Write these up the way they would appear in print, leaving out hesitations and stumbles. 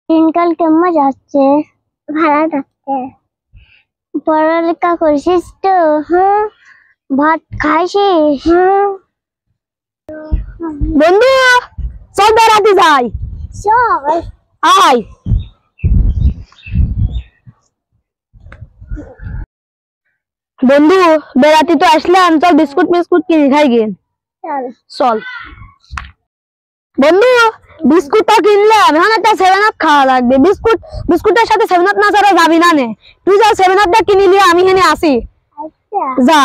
দিনকাল কেমন যাচ্ছে? ভালো যাচ্ছে। পড়ালেখা করছিস তো? ভাত খাইছিস? বন্ধু চল বেড়াতে যাই। চল। আয় বন্ধু, বেড়াতে তো আসলাম, চল বিস্কুট মিস্কুট কিনে খাই গে। চল চল বন্ধু, বিস্কুটটা কিনলাম, এখন একটা 7 আপ খাওয়া লাগবে। বিস্কুটের সাথে 7 আপ না ছাড়া যাবি না নে। তুই যা 7 আপটা কিনে নিয়ে আমি এখানে আসি। আচ্ছা যা।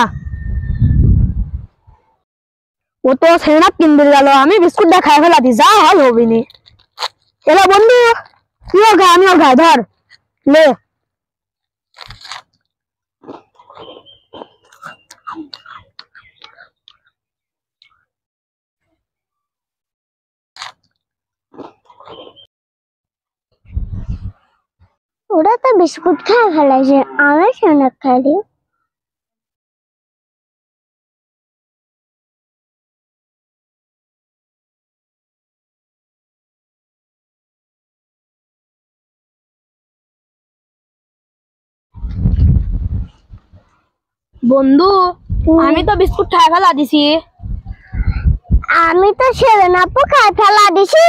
ও তো 7 আপ কিনবে গেল, আমি বিস্কুটটা খাই ফেলাতি, যা হল হবি নি। এলা বন্ধু, তুইও খা আমিও খাই, ধর লে। ওরা তো বিস্কুট খাই ফেলাইছে, আমি সেনা খাইলি। বন্ধু আমি তো বিস্কুট খাই ফেলা দিছি। আমি তো 7 আপও খাই ফেলা দিছি।